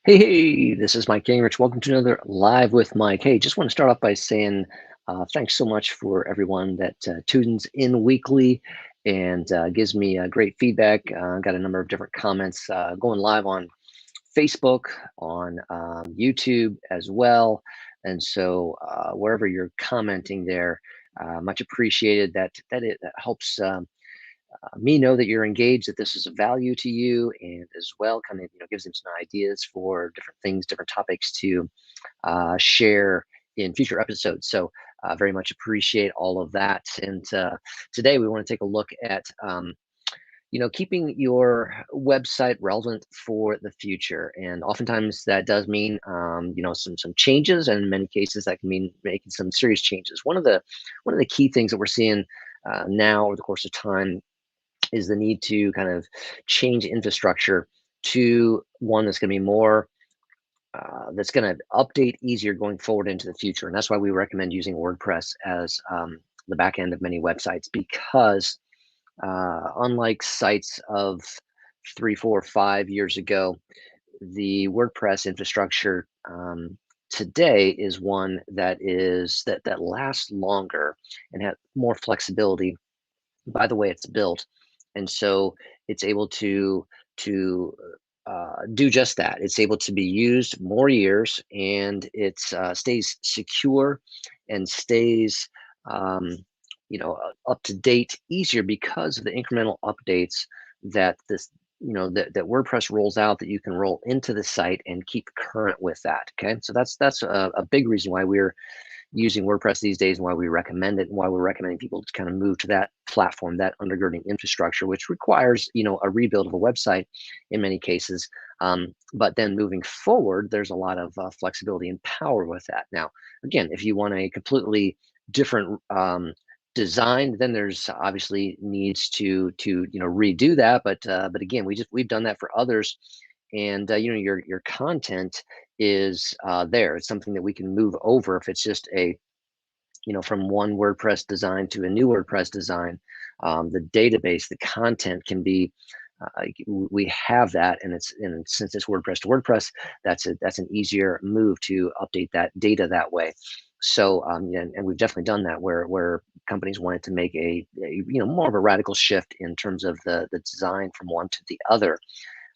Hey, this is Mike Gingerich. Welcome to another Live with Mike. Hey, just want to start off by saying thanks so much for everyone that tunes in weekly and gives me great feedback. Got a number of different comments going live on Facebook, on YouTube as well. And so wherever you're commenting there, much appreciated. That helps me know that you're engaged, that this is of value to you, and as well kind of gives them some ideas for different things, different topics to share in future episodes. So very much appreciate all of that. And today we want to take a look at keeping your website relevant for the future. And oftentimes that does mean some changes, and in many cases that can mean making some serious changes. One of the key things that we're seeing now over the course of time is the need to kind of change infrastructure to one that's going to be more that's going to update easier going forward into the future. And that's why we recommend using WordPress as the back end of many websites, because unlike sites of 3, 4, 5 years ago, the WordPress infrastructure today is one that lasts longer and has more flexibility by the way it's built, and so it's able to do just that. It's able to be used more years, and it stays secure and stays up to date easier because of the incremental updates that that WordPress rolls out, that you can roll into the site and keep current with that. Okay, so that's a big reason why we're using WordPress these days, and why we recommend it, and why we're recommending people to kind of move to that platform, that undergirding infrastructure, which requires a rebuild of a website in many cases. But then moving forward, there's a lot of flexibility and power with that. Now, again, if you want a completely different design, then there's obviously needs to redo that. But again, we've done that for others, and your content is there. It's something that we can move over if it's just from one WordPress design to a new WordPress design. The database, the content can be. We have that, and since it's WordPress to WordPress, that's an easier move to update that data that way. So and we've definitely done that where companies wanted to make a more of a radical shift in terms of the design from one to the other.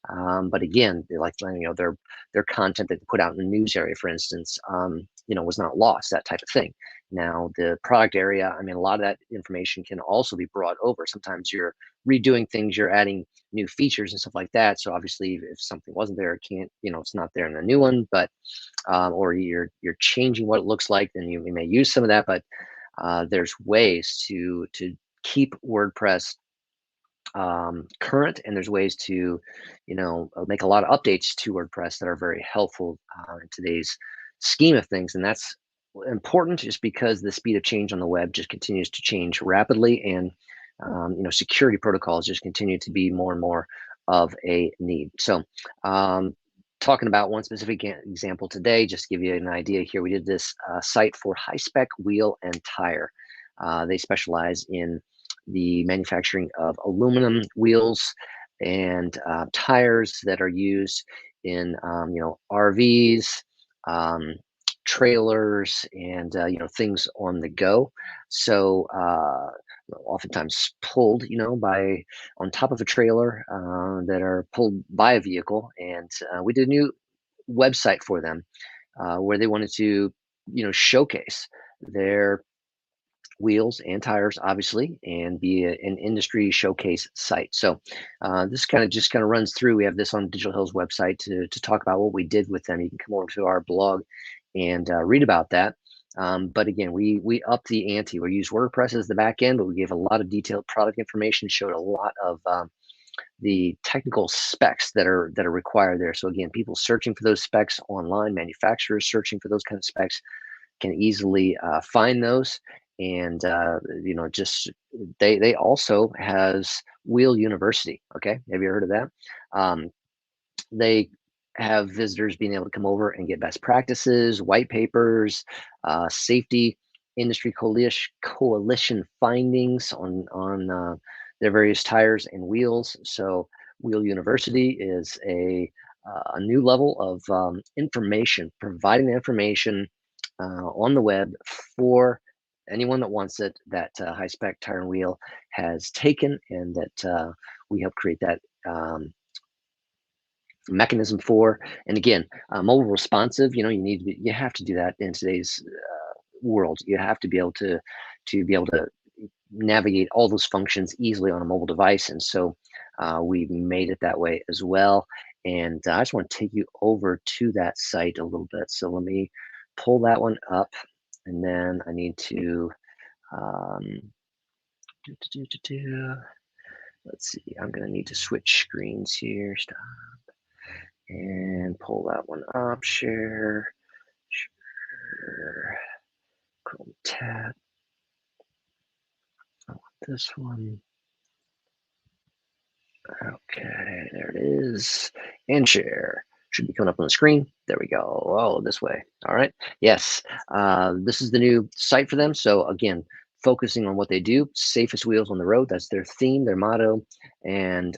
But again, they like their content that they put out in the news area, for instance, was not lost, that type of thing. Now, the product area, I mean, a lot of that information can also be brought over. Sometimes you're redoing things, you're adding new features and stuff like that. So obviously, if something wasn't there, it can't, it's not there in the new one. But or you're changing what it looks like, then you may use some of that. But there's ways to keep WordPress current, and there's ways to make a lot of updates to WordPress that are very helpful in today's scheme of things. And that's important just because the speed of change on the web just continues to change rapidly, and security protocols just continue to be more and more of a need. So talking about one specific example today, just to give you an idea here, we did this site for high spec wheel and tire. They specialize in the manufacturing of aluminum wheels and tires that are used in RVs, um, trailers, and things on the go. So oftentimes pulled by on top of a trailer, that are pulled by a vehicle. And we did a new website for them where they wanted to showcase their wheels and tires, obviously, and be an industry showcase site. So this kind of runs through. We have this on Digital Hills website to talk about what we did with them. You can come over to our blog and read about that. But again, we up the ante. We use WordPress as the back end, but we gave a lot of detailed product information, showed a lot of the technical specs that are required there. So again, people searching for those specs online, manufacturers searching for those kind of specs, can easily find those. And just they also has Wheel University. Okay, have you heard of that? They have visitors being able to come over and get best practices, white papers, safety industry coalition findings on their various tires and wheels. So Wheel University is a a new level of information, providing the information on the web for anyone that wants it, that High Spec Tire and Wheel has taken, and that we help create that mechanism for. And again, mobile responsive. You have to do that in today's world. You have to be able to navigate all those functions easily on a mobile device. And so we made it that way as well. And I just want to take you over to that site a little bit. So let me pull that one up. And then I need to, um, let's see, I'm going to need to switch screens here. Stop. And pull that one up. Share. Chrome tab. I want this one. Okay, there it is. And share. Should be coming up on the screen. There we go. Oh, this way. All right. Yes. This is the new site for them. So again, focusing on what they do, safest wheels on the road. That's their theme, their motto. And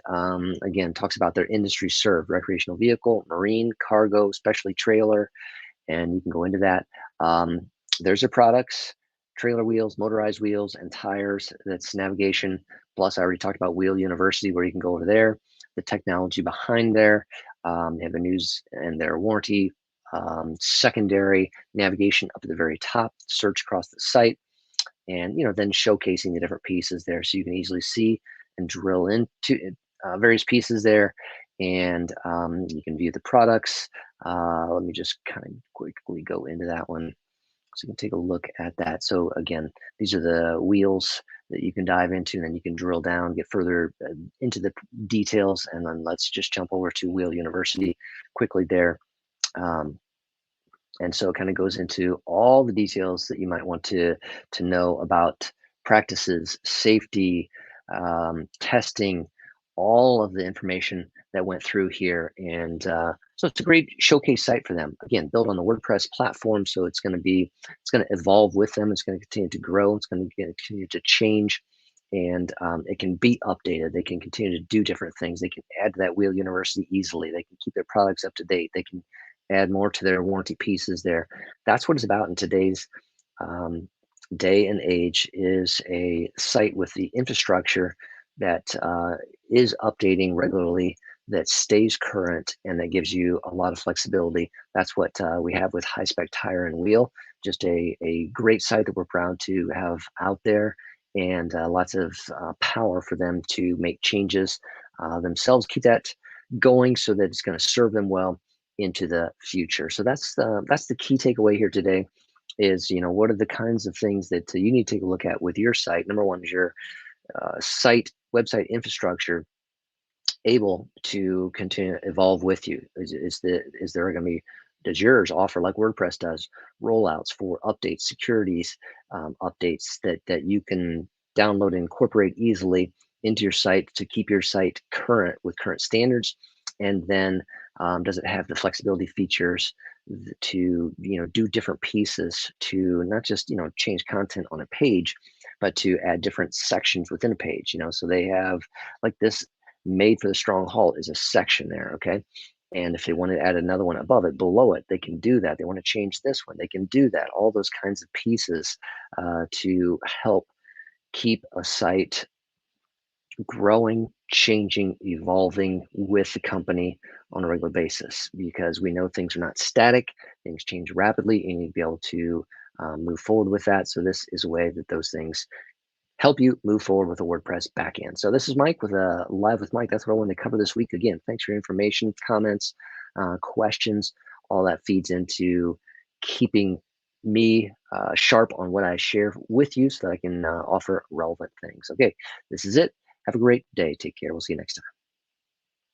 again, talks about their industry served: recreational vehicle, marine, cargo, especially trailer. And you can go into that. There's their products: trailer wheels, motorized wheels, and tires. That's navigation. Plus, I already talked about Wheel University, where you can go over there. The technology behind there. They have their news and their warranty. Secondary navigation up at the very top. Search across the site, and then showcasing the different pieces there, so you can easily see and drill into various pieces there. And you can view the products. Let me just kind of quickly go into that one so you can take a look at that. So again, these are the wheels that you can dive into, and then you can drill down, get further into the details. And then let's just jump over to Wheel University quickly there. And so it kind of goes into all the details that you might want to know about practices, safety, testing, all of the information that went through here. And so it's a great showcase site for them. Again, built on the WordPress platform, so it's going to evolve with them. It's going to continue to grow. It's going to continue to change, and it can be updated. They can continue to do different things. They can add to that Wheel University easily. They can keep their products up to date. They can add more to their warranty pieces there. That's what it's about in today's day and age, is a site with the infrastructure that is updating regularly, that stays current, and that gives you a lot of flexibility. That's what we have with High Spec Tire and Wheel. Just a great site that we're proud to have out there, and lots of power for them to make changes themselves, keep that going so that it's going to serve them well into the future. So that's the key takeaway here today, is what are the kinds of things that you need to take a look at with your site. Number one is your website infrastructure able to continue to evolve with you. Is there going to be, does yours offer, like WordPress does, rollouts for updates, securities updates that you can download and incorporate easily into your site to keep your site current with current standards? And then does it have the flexibility features to do different pieces, to not just change content on a page, but to add different sections within a page? So they have, like, this made for the strong halt is a section there. Okay. And if they want to add another one above it, below it, they can do that. They want to change this one, they can do that. All those kinds of pieces to help keep a site growing, changing, evolving with the company on a regular basis, because we know things are not static, things change rapidly, and you need to be able to move forward with that. So this is a way that those things help you move forward with a WordPress backend. So this is Mike with Live with Mike. That's what I wanted to cover this week. Again, thanks for your information, comments, questions. All that feeds into keeping me sharp on what I share with you, so that I can offer relevant things. Okay, this is it. Have a great day. Take care. We'll see you next time.